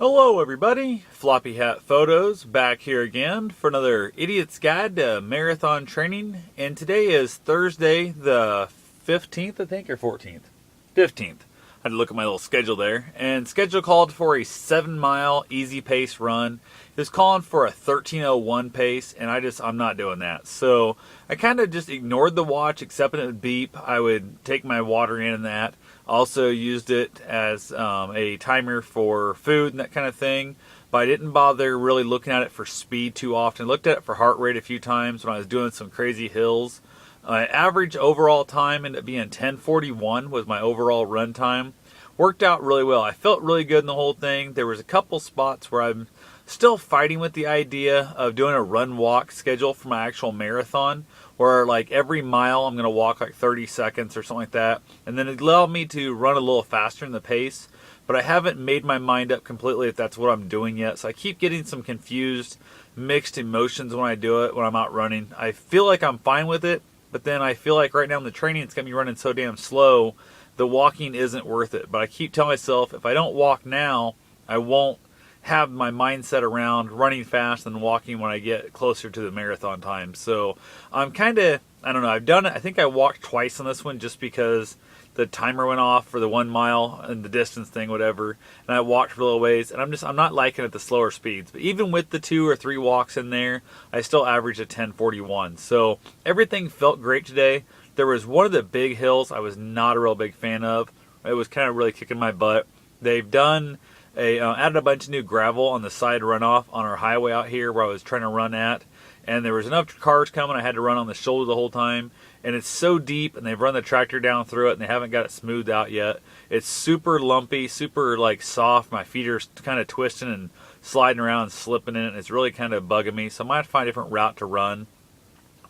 Hello everybody, Floppy Hat Photos back here again for another Idiot's Guide to Marathon Training. And today is Thursday the 15th, I think, or 14th? 15th. I had to look at my little schedule there. And schedule called for a 7-mile easy pace run. It was calling for a 13:01 pace, and I'm not doing that. So I kind of just ignored the watch, except when it would beep. I would take my water in and that. Also used it as a timer for food and that kind of thing. But I didn't bother really looking at it for speed too often. I looked at it for heart rate a few times when I was doing some crazy hills. Average overall time ended up being 10:41 was my overall run time. Worked out really well. I felt really good in the whole thing. There was a couple spots where I'm still fighting with the idea of doing a run-walk schedule for my actual marathon, where like every mile I'm going to walk like 30 seconds or something like that, and then it allowed me to run a little faster in the pace. But I haven't made my mind up completely if that's what I'm doing yet, so I keep getting some confused, mixed emotions when I do it, when I'm out running. I feel like I'm fine with it, but then I feel like right now in the training it's got me running so damn slow, the walking isn't worth it. But I keep telling myself if I don't walk now, I won't have my mindset around running fast and walking when I get closer to the marathon time. So I'm kind of, I don't know, I've done it. I think I walked twice on this one just because the timer went off for the 1 mile and the distance thing, whatever. And I walked for a little ways, and I'm not liking it the slower speeds. But even with the 2 or 3 walks in there, I still averaged a 10:41. So everything felt great today. There was one of the big hills I was not a real big fan of. It was kind of really kicking my butt. They've done added a bunch of new gravel on the side runoff on our highway out here where I was trying to run at, and there was enough cars coming I had to run on the shoulder the whole time, and it's so deep, and they've run the tractor down through it, and they haven't got it smoothed out yet. It's super lumpy, super like soft. My feet are kind of twisting and sliding around and slipping in it, and it's really kind of bugging me, so I might have to find a different route to run.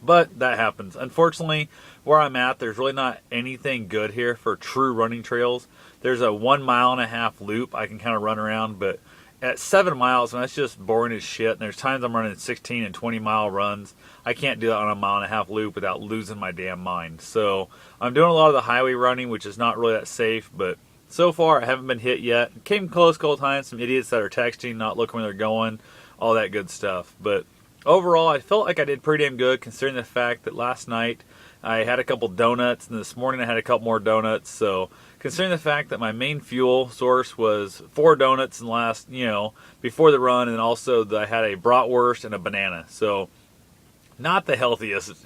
But that happens. Unfortunately, where I'm at, there's really not anything good here for true running trails. There's a 1.5 mile loop I can kind of run around, but at 7 miles, and that's just boring as shit, and there's times I'm running 16 and 20 mile runs. I can't do that on a 1.5 mile loop without losing my damn mind. So I'm doing a lot of the highway running, which is not really that safe, but so far I haven't been hit yet. Came close a couple times, some idiots that are texting, not looking where they're going, all that good stuff. But overall, I felt like I did pretty damn good considering the fact that last night I had a couple donuts, and this morning I had a couple more donuts. So considering the fact that my main fuel source was 4 donuts in the last, before the run, and also that I had a bratwurst and a banana. So not the healthiest,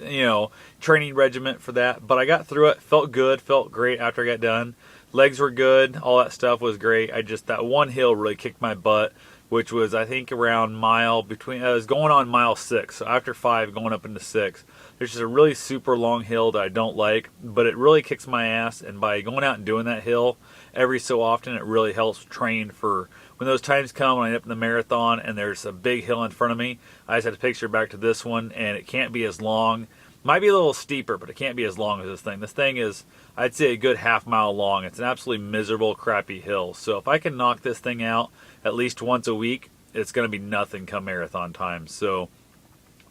training regimen for that, but I got through it, felt good, felt great after I got done. Legs were good, all that stuff was great. That one hill really kicked my butt, which was, I think, around I was going on mile 6, so after 5, going up into 6. There's just a really super long hill that I don't like, but it really kicks my ass, and by going out and doing that hill every so often, it really helps train for when those times come when I end up in the marathon and there's a big hill in front of me. I just had to picture back to this one, and it can't be as long. Might be a little steeper, but it can't be as long as this thing. This thing is, I'd say, a good 1/2 mile long. It's an absolutely miserable, crappy hill. So if I can knock this thing out at least once a week, it's going to be nothing come marathon time. So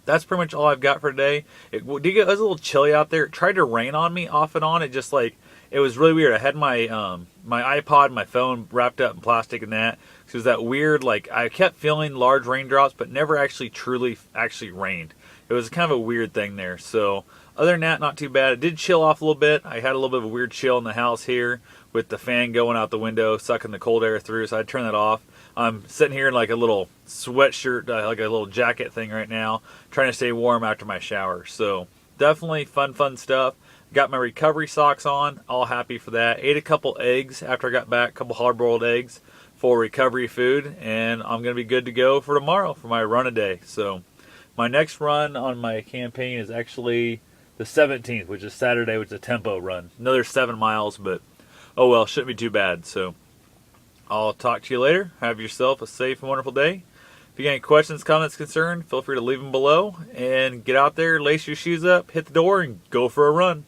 that's pretty much all I've got for today. It was a little chilly out there. It tried to rain on me off and on. It was really weird. I had my my iPod, my phone wrapped up in plastic and that. So it was that weird, I kept feeling large raindrops, but never actually truly rained. It was kind of a weird thing there. So other than that, not too bad. It did chill off a little bit. I had a little bit of a weird chill in the house here with the fan going out the window, sucking the cold air through, so I turned that off. I'm sitting here in like a little sweatshirt, like a little jacket thing right now, trying to stay warm after my shower. So definitely fun stuff. Got my recovery socks on, all happy for that. Ate a couple eggs after I got back, a couple hard-boiled eggs for recovery food, and I'm going to be good to go for tomorrow for my run a day. So my next run on my campaign is actually the 17th, which is Saturday, which is a tempo run. Another 7 miles, but oh well, shouldn't be too bad. So I'll talk to you later. Have yourself a safe and wonderful day. If you got any questions, comments, concerns, feel free to leave them below. And get out there, lace your shoes up, hit the door, and go for a run.